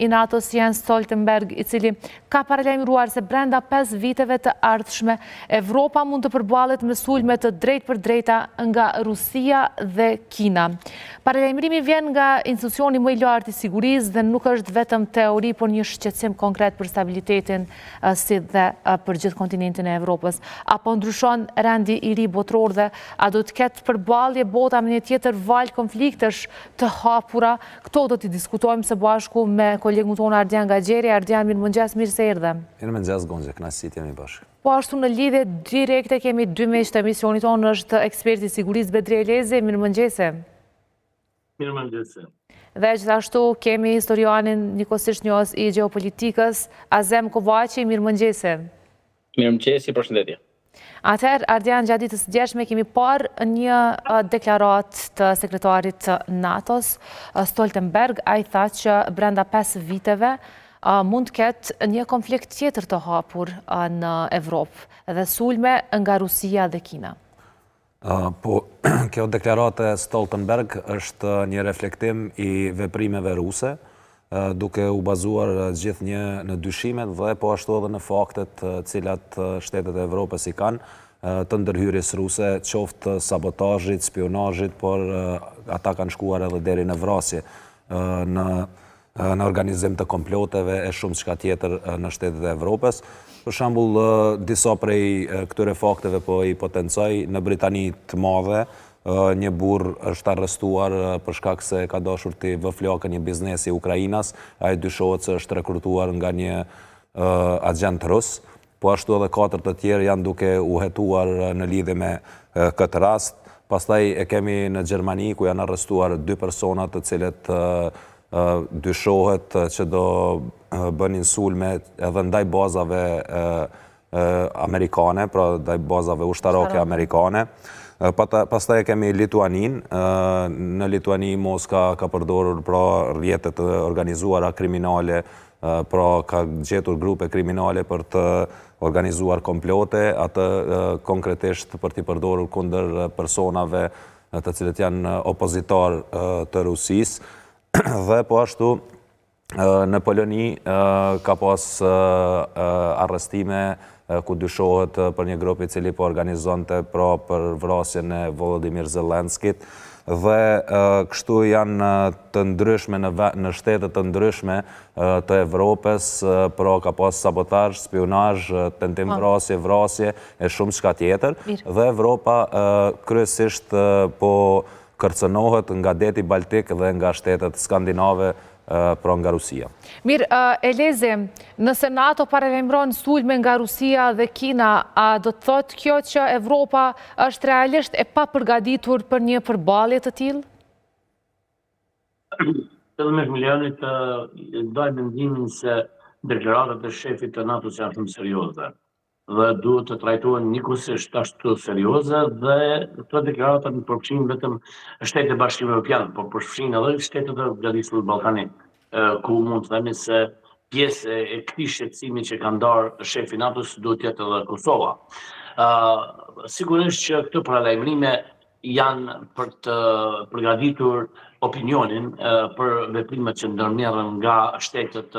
i NATO-s Jens Stoltenberg, i cili ka paralajmëruar se brenda 5 viteve të ardhshme, Evropa mund të përballet me sulme të drejtpërdrejta nga Rusia dhe Kina. Paralajmërimi vjen nga institucioni më i lartë i sigurisë dhe nuk është vetëm teori, por një shqetësim konkret për stabilitetin si dhe për gjithë kontinentin e Evropës. Apo ndryshon rendi i ri botror dhe a do të ketë përballje bota me një tjetër valë konfliktesh të hapura? Këto do t'i diskutojmë së bashku me kolegun tonë Ardian Gaxheri. Ardian, mirëmëngjes, mirë se erdhe. Mirëmëngjes, Gonxhe, kënaqësi të jemi bashkë. Po ashtu në lidhje direkte kemi dy miq të emisionit tonë, është eksperti i sigurisë Bedri Elezi. Mirëmëngjese. Mirëmëngjese. Dhe gjithashtu kemi historianin njëkohësisht njohës i gjeopolitikës Azem Kovaçi. Mirëmëngjese. Mirëmëngjesi, përshëndetje. Atëherë, Ardian, gjatë ditës së djeshme kemi parë një deklaratë të sekretarit të NATO-s, Stoltenberg. Ai tha që brenda 5 viteve mund të ketë një konflikt tjetër të hapur në Evropë dhe sulme nga Rusia dhe Kina. Po, kjo deklaratë e Stoltenberg është një reflektim i veprimeve ruse, duke u bazuar gjithnjë në dyshimet dhe po ashtu edhe në faktet cilat shtetet e Evropës i kanë të ndërhyrjes ruse, qoftë sabotazhit, spionazhit, por ata kanë shkuar edhe deri në vrasje, në organizim të komploteve e shumë çka tjetër në shtetet e Evropës. Për shembull, disa prej këtyre fakteve po i potencoj në Britani të Madhe, një burr është arrestuar për shkak se ka dashur të vë flakën një biznesi Ukrainas. Ai dyshohet se është rekrutuar nga një agent rus. Po ashtu edhe 4 të tjerë janë duke u hetuar në lidhje me këtë rast. Pastaj e kemi në Gjermani ku janë arrestuar 2 persona të cilët dyshohet që do bënin sulme edhe ndaj bazave amerikane, pra ndaj bazave ushtarake amerikane. Pastaj e kemi Lituanin. Në Lituani Moska ka përdorur pra rrjetet të organizuara kriminale, pra ka gjetur grupe kriminale për të organizuar komplote, atë konkretisht për t'i përdorur kundër personave të cilët janë opozitar të Rusisë. Dhe po ashtu në Poloni ka pas arrestime ku dyshohet për një grup i cili po organizonte pra për vrasjen e Volodymyr Zelenskit dhe kështu janë të ndryshme në shtetet të ndryshme të Evropës, pra ka pas sabotazh, spionazh, tentim vrasje e shumë çka tjetër dhe Evropa kryesisht po kërcënohet nga deti Baltik dhe nga shtetet skandinave pra nga Rusia. Mirë, Elezi, nëse NATO paralajmëron sulme nga Rusia dhe Kina, a do të thotë kjo që Evropa është realisht e papërgatitur për një përballje të tillë? Edhe me milionit ndaj mendimin se deklaratat e shefit të NATO-s janë shumë serioze dhe duhet të trajtohen njëkohësisht ashtu serioze dhe këto deklarata nuk përfshin vetëm Shtetet e Bashkimit Evropian, por përfshin edhe shtetet e Bashkimit Ballkanit, ku mund të themi se pjesë e këtij shqetësimi që ka ndarë shefi i NATO-s duhet të jetë edhe Kosova. Sigurisht që këto paralajmërime janë për të përgatitur opinionin për veprimet që ndërmerren nga shtetet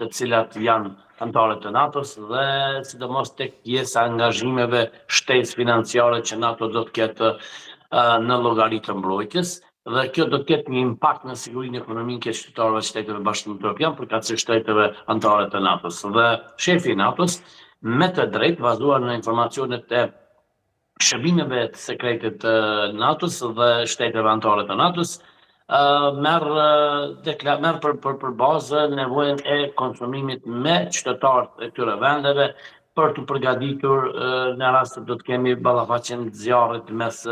të cilat janë anëtare të NATO-s dhe sidomos tek pjesa e angazhimeve shtesë financiare që NATO do të ketë në llogaritë të mbrojtjes dhe kjo do të ketë një impakt në sigurinë ekonomike të qytetarëve të Shteteve Bashkimit Evropian përkatëse shteteve anëtare të NATO-s. Dhe shefi i NATO-s me të drejtë bazuar në informacionet e shërbimeve të sekrete të NATO-s dhe shteteve anëtare të NATO-s, merr për bazë nevojën e konsumimit me qytetarët e këtyre vendeve për të përgatitur në rast se do të kemi ballafaqen të zjarrit mes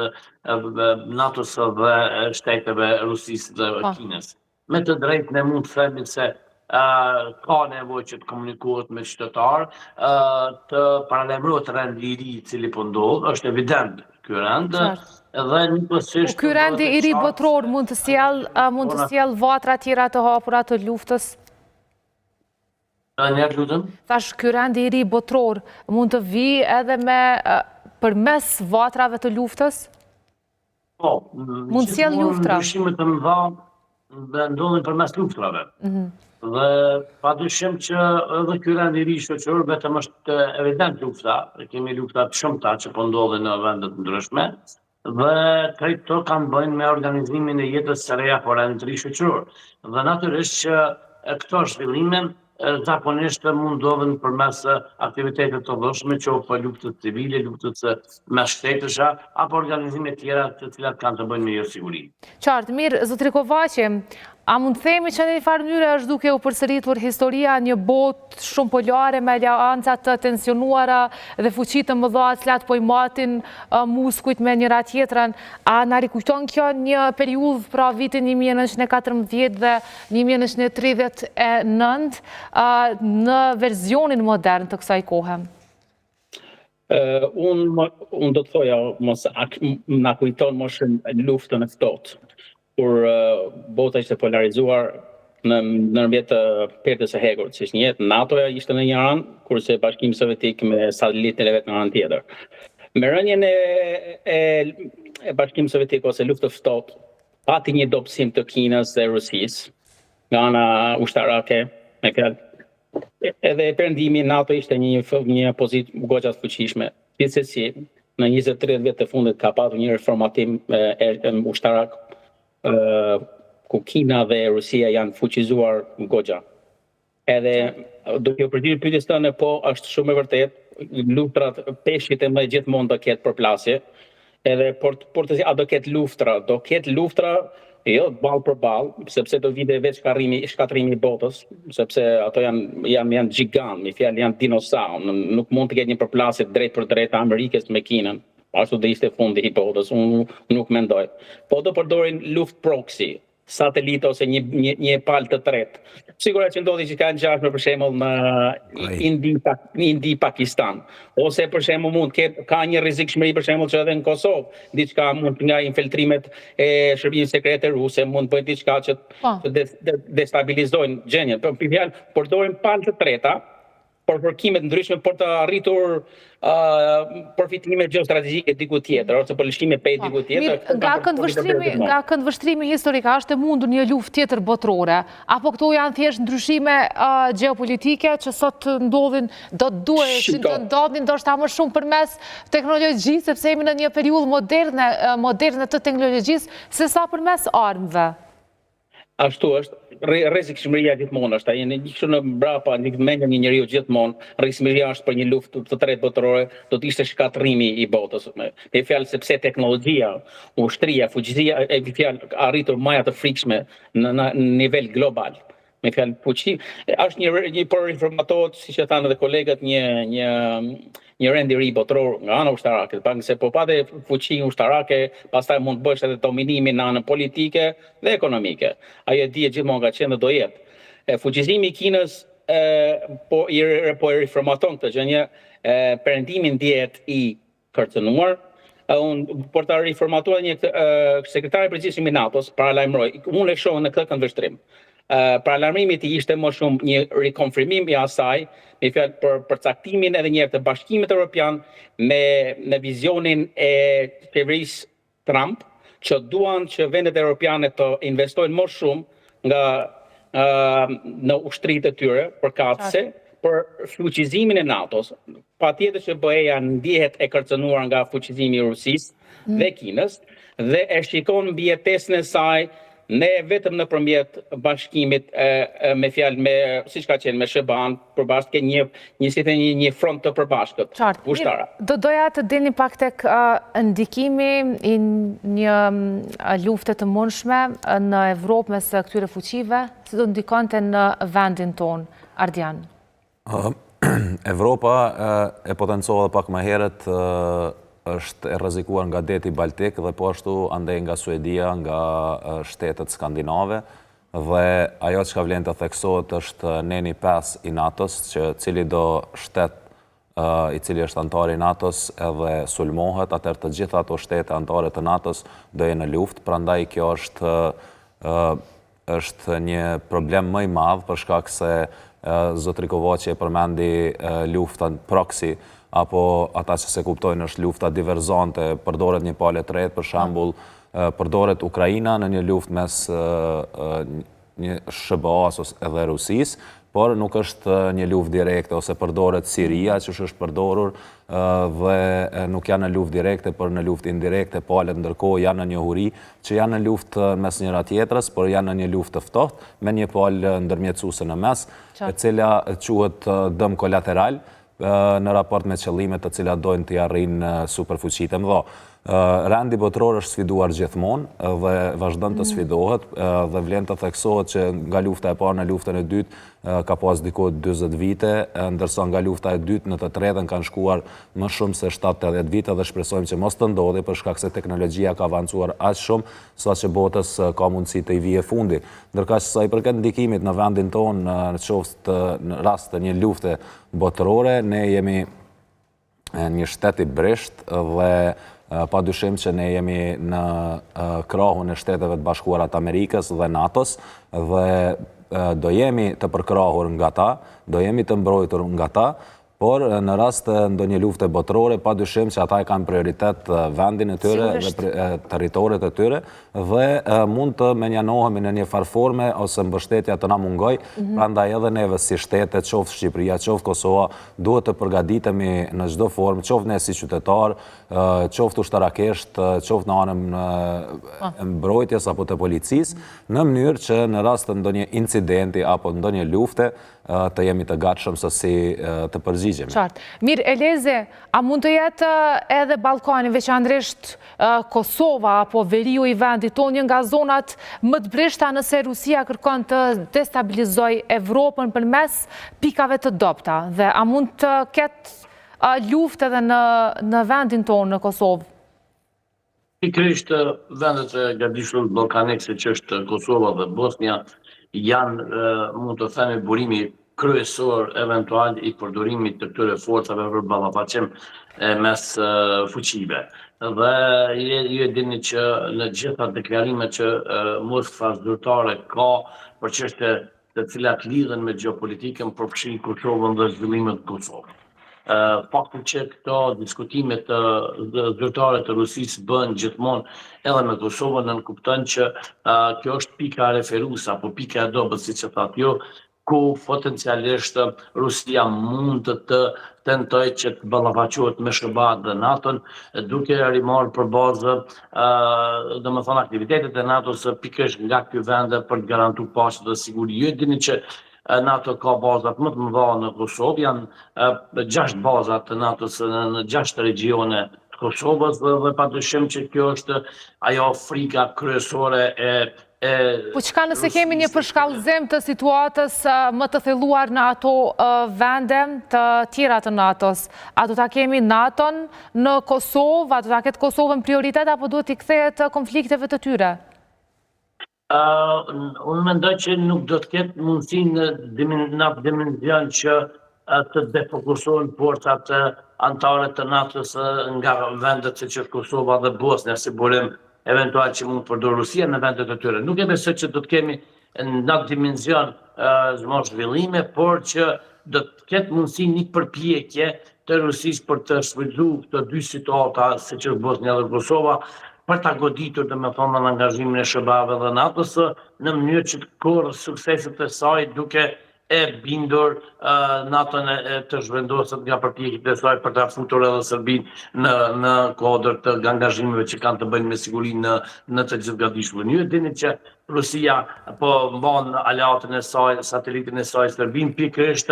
NATO-s dhe shteteve Rusisë dhe Kinës. Me të drejtë ne mund të themi se ka nevojë që të komunikohet me qytetarë, të paralajmërohet rendi i ri i cili po ndodh, është evident ky rend. Ky rendi i ri botror mund të sjell vatra tjera të hapura të luftës? Thash, ky rendi i ri botror mund të vijë edhe përmes vatrave të luftës? Po, mund të sjell luftra. ndodhin përmes luftrave. Dhe padyshim që edhe ky rend i ri shoqëror vetëm është evident lufta, kemi lufta të shumta që po ndodhin në vende të ndryshme, dhe këto kanë bëjnë me organizimin e jetës së reja por rend të ri shoqëror. Dhe natyrisht që këto zhvillime zakonisht mund ndodhin përmes aktivitetet të ndryshme, qoftë luftës civile, luftës mes shtetësha, apo organizime tjera të cilat kanë të bëjnë me josiguri. Qartë, mirë, zotëri Kovaqi, a mund të themi që në një farë mënyrë është duke u përsëritur historia një botë shumë polare me aleanca të tensionuara dhe fuqi të mëdha të cilat po i matin muskujt me njëra tjetrën, a na rikujton kjo një periudhë pra vitin 1914 dhe 1939 në verzionin modern të kësaj kohe? Unë do të thoja, na kujton moshën luftën e ftohtë, kur bota ishte polarizuar ndërmjet pertës së hegur, siç njihet, NATO-ja ishte në një anë, kurse Bashkimi Sovjetik me satelitin e vet në anën tjetër. Me rënien e Bashkimit Sovjetik ose luftë të ftohtë, pati një dobësim të Kinës dhe Rusisë nga ana ushtarake, me fjalë. Edhe perëndimi NATO ishte një pozitë goxha të fuqishme. Gjithsesi, në 20-30 vjet të fundit ka patur një reformatim ushtarak ku Kina dhe Rusia janë fuqizuar goxha. Edhe duke u përgjigjer pyetjes tënde, po është shumë e vërtetë, luftrat peshqit e më gjithmonë do ketë përplasje. Edhe por të a do ketë luftra, jo ball për ball, sepse do vite veç shkatrimi i botës, sepse ato janë gjigant, me fjalë janë dinosaur, nuk mund të ketë një përplasje drejt për drejt Amerikës me Kinën. Ashtu do ishte fundi i botës, unë nuk mendoj. Po do përdorin luftë proxy, satelit ose një palë të tretë. Sigurisht që ndodhi që ka ngjashme për shembull në Indi-Pakistan, ose për shembull mund ka një rrezikshmëri për shembull që edhe në Kosovë, diçka mund nga infiltrimet e shërbimit sekrete ruse mund bëjnë diçka që të destabilizojnë gjendjen. Për fjalë, përdorin palë të treta për përkimet ndryshme për të arritur përfitime gjeostrategjike diku tjetër, ose për lëshime pej diku tjetër. Nga këndvështrimi historik, a është e mundur një luftë tjetër botërore, apo këto janë thjesht ndryshime gjeopolitike që sot ndodhin, do të duheshin të ndodhin ndoshta më shumë përmes teknologjisë, sepse jemi në një periudhë moderne të teknologjisë, sesa përmes armëve? Ashtu është, rrezikshmëria gjithmonë është, në mbrapa, mendja një njeriu gjithmonë, rrezikshmëria është për një luftë të tretë botërore, do të ishte shkatrimi i botës. Me fjalë sepse teknologjia, ushtria, fuqizia, arritur maja të frikshme në nivel global. Me fjalë fuqi, është një por informatohet, siç e thanë edhe kolegët, një rend i ri botëror nga ana ushtarake, pak se po pate fuqi ushtarake, pastaj mund të bësh edhe dominimin në anën politike dhe ekonomike. Ajo dihet gjithmonë ka qenë dhe do jetë. Fuqizimi i Kinës po i riformaton këtë gjë, perëndimin dihet i kërcënuar. Unë për të riformatuar një sekretari i përgjithshëm i NATO-s paralajmëroi, unë e shoh në këtë këndvështrim. Paralarmimit i ishte më shumë një rikonfirmim i asaj, me fjalë për përcaktimin edhe një herë të Bashkimit Evropian me vizionin e qeverisë Trump, që duan që vendet europiane të investojnë më shumë në ushtritë e tyre përkatëse për fuqizimin e NATO-s. Patjetër që BE-ja ndihet e kërcënuar nga fuqizimi i Rusisë dhe Kinës dhe e shikon mbijetesën e saj ne vetëm nëpërmjet bashkimit me fjalë siç ka qenë me SHBA-n, përbashkë një front të përbashkët ushtara. Doja të dilni pak tek ndikimi i një lufte të mundshme në Evropë mes këtyre fuqive, si do ndikonte në vendin ton, Ardian? Evropa e potencova pak më herët është e rrezikuar nga deti Baltik dhe po ashtu andej nga Suedia, nga shtetet skandinave, dhe ajo që ka vlen të theksohet është neni 5 i NATO-s, cili do shtet i cili është antar i NATO-s edhe sulmohet, atëherë të gjitha ato shtete antare të NATO-s do jenë në luftë, prandaj kjo është një problem më i madh për shkak se zotri Kovaqi e përmendi luftën proxy, apo ata që se kuptojnë është lufta diverzante, përdoret një palë e tretë, për shembull përdoret Ukraina në një luftë mes një SBA-s edhe Rusisë, por nuk është një luftë direkte, ose përdoret Siria, që është përdorur dhe nuk janë në luftë direkte, por në luftë indirekte, palët ndërkohë janë në një huri që janë në luftë mes njëra tjetrës, por janë në një luftë të ftohtë, me një palë ndërmjetësuese në mes, e cila quhet dëm kolateral, në raport me qëllimet të cilat dojnë të arrijnë superfuqitë e mëdha. Rendi botror është sfiduar gjithmonë dhe vazhdon të sfidohet dhe vlen të theksohet që nga lufta e parë në luftën e dytë ka pas diku 40 vite, ndërsa nga lufta e dytë në të tretën kanë shkuar më shumë se 70 vite dhe shpresojmë që mos të ndodhi për shkak se teknologjia ka avancuar aq shumë saqë botës ka mundësi të i vijë fundi. Ndërkaq sa i përket ndikimit në vendin tonë në rast të një lufte botërore, ne jemi një shtet i brisht dhe pa dyshim që ne jemi në krahun e Shteteve të Bashkuara të Amerikës dhe NATO-s dhe do jemi të përkrahur nga ta, do jemi të mbrojtur nga ta, por në rast të ndonjë lufte botërore, pa dyshim që ata e kanë prioritet vendin e tyre dhe territoret e tyre dhe mund të menjanohemi në një farforme ose mbështetja të na mungoj, prandaj edhe neve si shtete, qoftë Shqipëria, qoftë Kosova, duhet të përgatitemi në çdo formë, qoftë ne si qytetar, qoftë ushtarakisht, qoftë në anën e mbrojtjes apo të policisë, në mënyrë që në rast të ndonjë incidenti apo ndonjë lufte të jemi të gatshëm se si të përgjigjemi. Qartë. Mirë, Eleze, a mund të jetë edhe Ballkani, veçanërisht Kosova apo veriu i vendit tonë, një nga zonat më të brishta nëse Rusia kërkon të destabilizojë Evropën përmes pikave të dobta, dhe a mund të ketë luftë edhe në vendin tonë në Kosovë? Pikërisht vendet e gatishme ballkanike që është Kosova dhe Bosnia janë, mund të themi, burimi kryesor eventual i përdorimit të këtyre forcave për ballafaqim mes fuqive. Dhe ju e dini që në gjitha deklarimet që Moskva zyrtare ka për çështje të cilat lidhen me gjeopolitikën, përfshin Kosovën dhe zhvillimet të Kosovës. Fakti që këto diskutimet zyrtare të Rusisë bën gjithmonë edhe me Kosovën, nënkupton që kjo është pika referuese apo pika e dobët, siç e thatë ju, ku potencialisht Rusia mund të tentojë që të ballafaqohet me SBA-n dhe NATO-n, duke rimarrë për bazë domethënë aktivitetet e NATO-s pikërisht nga ky vend për të garantuar paqe dhe siguri. Ju e dini që NATO ka bazat më të mëdha në Kosovë, janë 6 bazat të NATO-s në 6 regione të Kosovës dhe padyshim që kjo është ajo frika kryesore Po çka nëse kemi një përshkallëzim të situatës më të thelluar në ato vende të tjera të NATO-s? A do ta kemi NATO-n në Kosovë, a do ta ketë Kosovën prioritet, apo duhet i kthehet konflikteve të tyre? Unë mendoj që nuk do të ketë mundësi në dimenzion që të defokusohen forcat anëtare të NATO-s nga vendet siç është Kosova dhe Bosnia, si burim eventual që mund të përdorë Rusia në vendet e tyre. Nuk e besoj që do të kemi në atë dimenzion zhvillime, por që do të ketë mundësi një përpjekje të Rusisë për të shfrytzuar këto dy situata, siç është Bosnia dhe Kosova, për ta goditur domethënë në angazhimin e SBA-ve dhe NATO-s në mënyrë që të korrë sukseset e saj, duke e bindur NATO-n të zhvendoset nga përpjekjet e saj për ta futur edhe Serbinë në kuadër të angazhimeve që kanë të bëjnë me sigurinë në të gjithëgatishmën. Ju e dini që Rusia po mban aleatën e saj, satelitin e saj Serbinë, pikërisht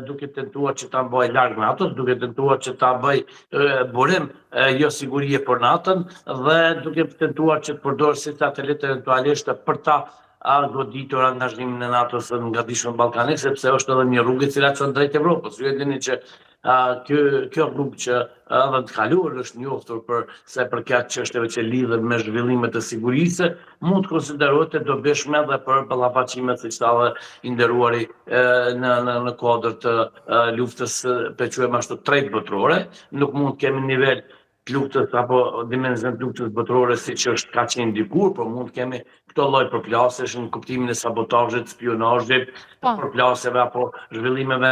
duke tentuar që ta mbajë larg NATO-s, duke tentuar që ta bëjë burim jo sigurie për NATO-n dhe duke tentuar që të përdorë si satelit eventualisht për ta goditur angazhimin e NATO-s në gatishmën ballkanik, sepse është edhe një rrugë e cila çon drejt Evropës. Ju e dini që kjo rrugë që edhe të kaluar është njohur për sa i përket çështjeve që lidhen me zhvillimet e sigurisë, mund të konsiderohet e dobishme edhe për ballafaqimet siç tha i nderuari në kuadër të luftës, pe quajmë ashtu, tretë botërore. Nuk mund të kemi nivel luftës apo dimenzion të luftës botërore siç është ka qenë dikur, por mund të kemi këto lloj përplasjesh në kuptimin e sabotazhit, spionazhit, përplasjeve apo zhvillimeve.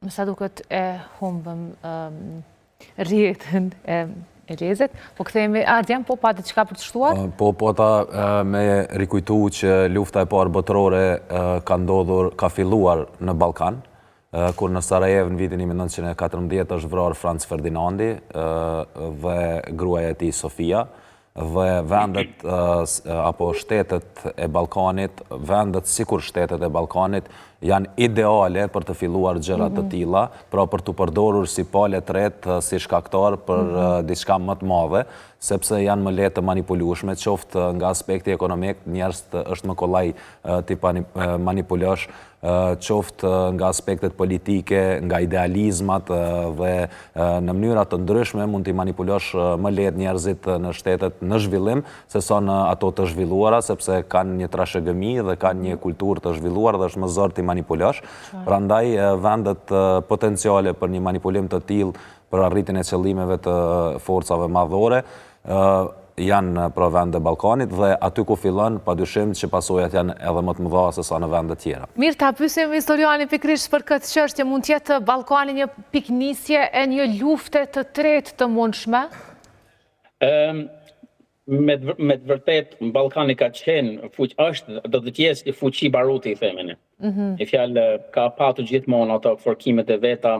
Më sa duket e humbëm rrjetën Elezit. Po kthehemi Ardian, po pa diçka për të shtuar? Po ta me rikujtu që lufta e parë botërore ka filluar në Ballkan, kur në Sarajevo në vitin 1914 është vrarë Franz Ferdinandi dhe gruaja e tij Sofia, dhe vendet apo shtetet e Ballkanit, vendet sikur shtetet e Ballkanit janë ideale për të filluar gjëra të tilla, pra për të përdorur si palë tretë, si shkaktar për diçka më të madhe, sepse janë më lehtë të manipulueshme, qoftë nga aspekti ekonomik, njerëz është më kollaj ti manipulosh, qoftë nga aspektet politike, nga idealizmat dhe në mënyra të ndryshme mund t'i manipulosh më lehtë njerëzit në shtetet në zhvillim sesa në ato të zhvilluara, sepse kanë një trashëgimi dhe kanë një kulturë të zhvilluar dhe është më zor t'i manipulosh. Prandaj vendet potenciale për një manipulim të tillë për arritjen e qëllimeve të forcave madhore janë pra vende e Ballkanit dhe aty ku fillon padyshim që pasojat janë edhe më të mëdha se sa në vende tjera. Mirë, ta pyesim historianin pikërisht për këtë çështje, mund të jetë Ballkani një piknisje e një lufte të tretë të mundshme? Me të vërtet, Ballkani ka qenë, do të jetë fuqi baruti, i themeni. E fjalë ka patur gjithmonë ato forkimet e veta.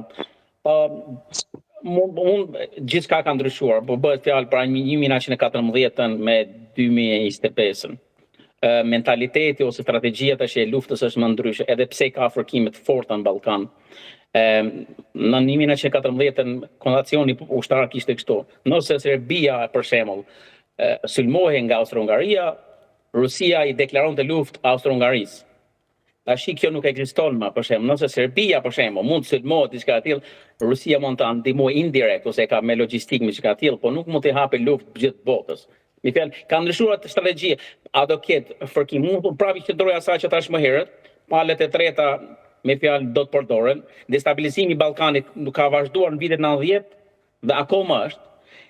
Gjithçka ka ndryshuar, po bëhet fjalë pra 1914 me 2025. Mentaliteti ose strategjia tash e luftës është më ndryshe, edhe pse ka forkime të forta në Ballkan. Në 1914 kondacioni ushtarak ishte kështu. Nëse Serbia, për shembull, sulmohej nga Austro-Hungaria, Rusia i deklaronte luftë Austro-Hungarisë. Tash kjo nuk ekziston më, për shembull, nëse Serbia për shembull mund të sulmohet diçka e tillë, Rusia mund ta ndihmojë indirekt ose ka me logjistikë me diçka e tillë, po nuk mund të hapë luftë gjithë botës. Me fjalë, ka ndryshuar strategji. A do ketë forkim? Mund të pravi qendroj asaj që thash më herët, palët e treta me fjalë do të përdoren. Destabilizimi i Ballkanit nuk ka vazhduar në vitet 90 dhe akoma është.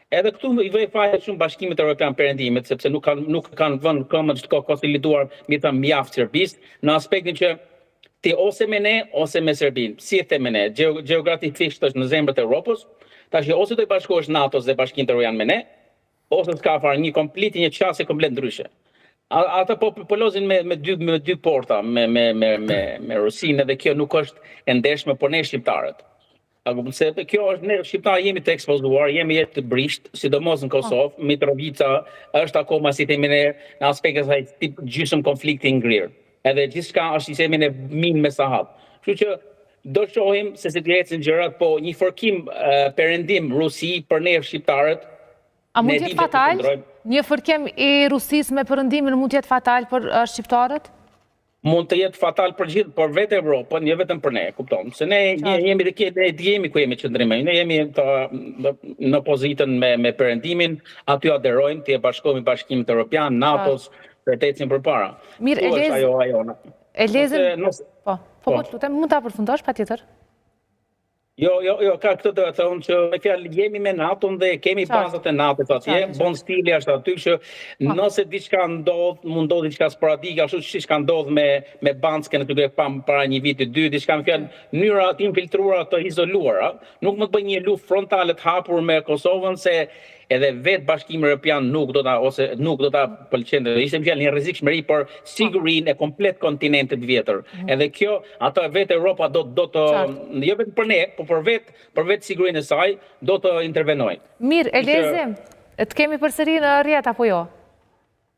Edhe këtu i vej fare shumë bashkimet Evropian Perëndimit, sepse nuk kanë vënë këmbën të konsoliduar mjaft Serbisë, në aspektin që ti ose me ne, ose me Serbinë. Si e them me ne? Gjeografikisht është në zemrët e Europës, tash ose do i bashkohesh NATO-s dhe Bashkinë Evropiane me ne, ose s'ka fare një qasje komplet ndryshe. Ata po polozin me dy porta, me Rusinë, dhe kjo nuk është e ndershme për ne shqiptarët. Se kjo është, ne shqiptarë jemi të ekspozuar, jemi jetë të brisht, sidomos në Kosovë, Mitrovica është akoma, si themi ne, në aspektet saj gjysmë konflikti ngrirë. Edhe gjithçka është, si themi ne, min me sahat. Kështu që do shohim se si të ecin gjërat, po një forkim perëndim Rusi për ne shqiptarët. A mund të jetë fatal? Një forkim i Rusisë me perëndimin mund të jetë fatal për shqiptarët? Mund të jetë fatal për gjithë, por vetë Evropën, jo vetëm për ne, kupton. Se ne jemi ku jemi qëndrim, ne jemi në pozitën me perëndimin, aty aderojmë, të bashkohemi Bashkimit Evropian, NATO-s, për të ecim përpara. Mirë, Elezin, po lutem, mund ta përfundosh patjetër? Jo, ka këtë të thonë që me fjalë jemi me NATO-n dhe kemi bazat e NATO-s atje, bon stili është aty që nëse diçka ndodh, mund ndodh diçka sporadike, ashtu siç ka ndodhur me Banskën aty para një viti, dy, diçka me fjalë mënyra të infiltruara të izoluara, nuk mund të bëj një luftë frontale të hapur me Kosovën se edhe vetë Bashkimi Evropian nuk do ta pëlqente. Ishte fjalë një rrezikshmëri për sigurinë e komplet kontinentit vjetër. Edhe kjo, ato vetë Europa do të jo vetëm për ne, por për vetë sigurinë e saj do të intervenojë. Mirë, Elezi, të kemi përsëri në rrjet apo jo?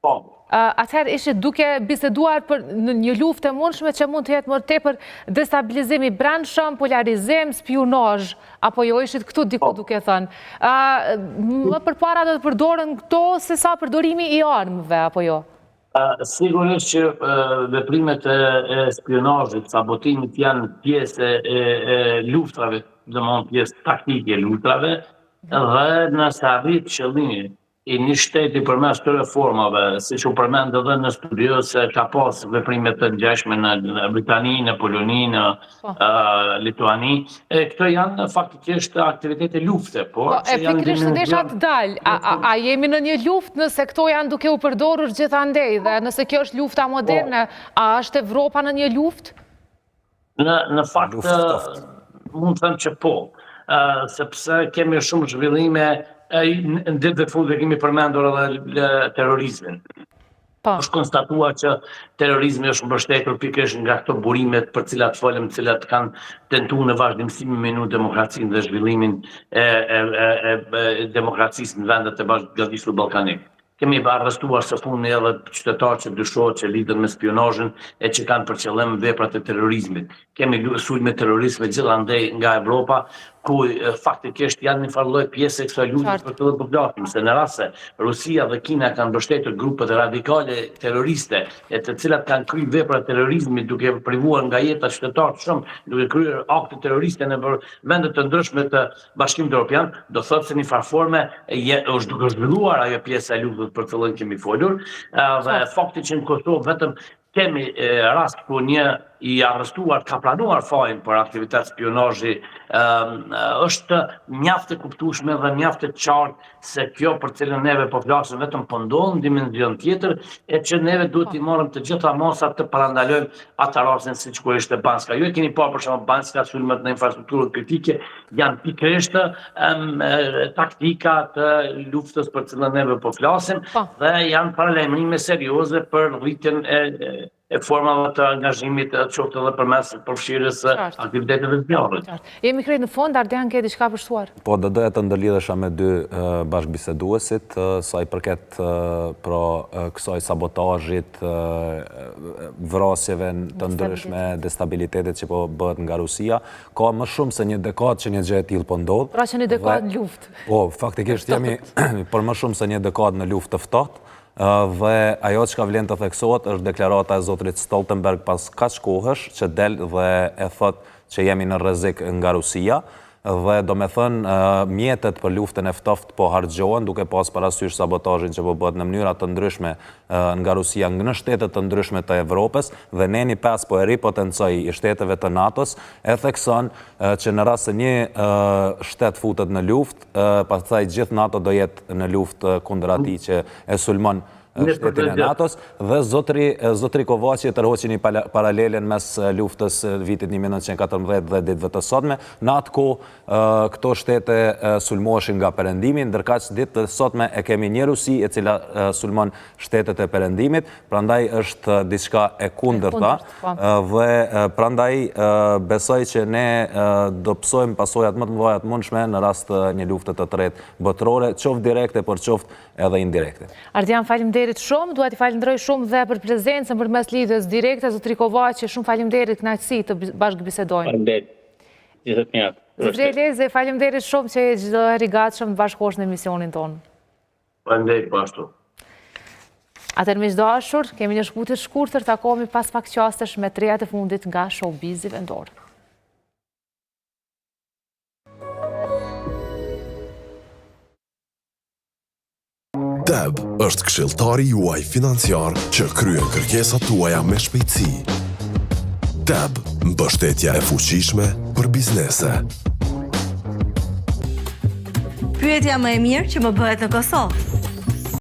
Po. Atëherë ishte duke biseduar për një luftë e mundshme që mund të jetë më tepër destabilizimi brendshëm, polarizim, spionazh, apo jo ishit këtu diku duke thënë. Më përpara do të përdoren këto se sa përdorimi i armëve, apo jo? Sigurisht që veprimet e spionazhit, sabotimit janë pjesë e luftrave, domethënë pjesë taktike e luftrave, dhe nëse arrit qëllimi i një shteti përmes të reformave, siç u përmend edhe në studio se ka pas veprime të ngjashme në Britani, në Poloni, në Lituani, këto janë faktikisht aktivitete lufte, por që janë pikërisht desha të dalë. A jemi në një luftë nëse këto janë duke u përdorur gjithandej dhe nëse kjo është lufta moderne, a është Evropa në një luftë? Në fakt mund të them që po, sepse kemi shumë zhvillime në ditëve të fundit kemi përmendur edhe terrorizmin. Po. Është konstatuar që terrorizmi është mbështetur pikërisht nga këto burimet për cilat folëm, të cilat kanë tentuar në vazhdimësimin me demokracinë dhe zhvillimin e demokracisë në vendet e bashkëgjallisur ballkanik. Kemi arrestuar së fundi edhe qytetarë që dyshohet që lidhen me spionazhin e që kanë për qëllim veprat e terrorizmit. Kemi sulme terrorizme gjithandej nga Evropa, ku faktikisht janë një farë lloj pjesë e kësaj lutje për të po flasim se në rast se Rusia dhe Kina kanë mbështetur grupet radikale terroriste, të cilat kanë kryer vepra terrorizmi duke privuar nga jeta qytetarë shumë, duke kryer akte terroriste në vende të ndryshme të Bashkimit Evropian, do thotë se në farë forme është duke zhvilluar ajo pjesa e luftës për të cilën kemi folur, dhe fakti që në Kosovë vetëm kemi rast ku një i arrestuar ka planuar fajin për aktivitet spionazhi, është mjaft e kuptueshme dhe mjaft e qartë se kjo për cilën neve po flasim vetëm po ndodh në dimension tjetër, e që neve duhet i marrim të gjitha masat të parandalojmë atë rastin siç kur ishte Banska. Ju e keni parë për shembull Banska, sulmet në infrastrukturën kritike janë pikërisht taktika të luftës për cilën neve po flasim dhe janë paralajmërime serioze për rritjen e formave të angazhimit qoftë edhe përmes përfshirjes së aktiviteteve të zjarrit. Jemi krejt në fond, Ardian, ke diçka për shtuar? Po, do doja të ndërlidhesha me dy bashkëbiseduesit, sa i përket kësaj sabotazhit, vrasjeve të ndryshme, destabilitetit që po bëhet nga Rusia. Ka më shumë se një dekadë që një gjë e tillë po ndodh. Pra që një dekadë në luftë. Po, faktikisht jemi për më shumë se një dekadë në luftë të ftohtë. Dhe ajo që ka vlen të theksohet është deklarata e zotrit Stoltenberg pas kaq kohësh që del dhe e thot që jemi në rrezik nga Rusia dhe do me thënë mjetet për luftën e ftoftë po harxhohen duke pas parasysh sabotazhin që po bëhet në mënyra të ndryshme nga Rusia në shtetet të ndryshme të Evropës dhe neni 5 po e ripotencoj i shteteve të NATO-s e thekson që në rast se një shtet futet në luftë, pastaj gjithë NATO do jetë në luftë kundër atij që e sulmon shtetin e NATO-s dhe zotri Kovaçi tërhoqi një paralelen mes luftës vitit 1914 dhe ditëve të sotme. Në atë kohë këto shtete sulmoheshin nga perëndimi, ndërkaq ditë të sotme e kemi një Rusi e cila sulmon shtetet e perëndimit, prandaj është diçka e kundërta dhe prandaj besoj që ne do psojmë pasojat më të mëdha të mundshme në rast një lufte të tretë botërore, qoftë direkte por qoftë edhe indirekte. Ardian, faleminderit shumë, dua t'i falenderoj shumë dhe për prezencën përmes lidhjes direkte, zotri Kovaçi, shumë faleminderit, kënaqësi të bashkëbisedojmë. Faleminderit. Gjithë të mirë. Zotri Elezi, faleminderit shumë që çdo herë i gatshëm të bashkohesh në emisionin tonë. Faleminderit po ashtu. Atëherë miq dashur, kemi një shkputje të shkurtër, takohemi pas pak qastesh me trejat e fundit nga showbizi vendor. DEB është këshilltari juaj financiar që kryen kërkesat tuaja me shpejtësi. DEB, mbështetja e fuqishme për biznese. Pyetja më e mirë që më bëhet në Kosovë.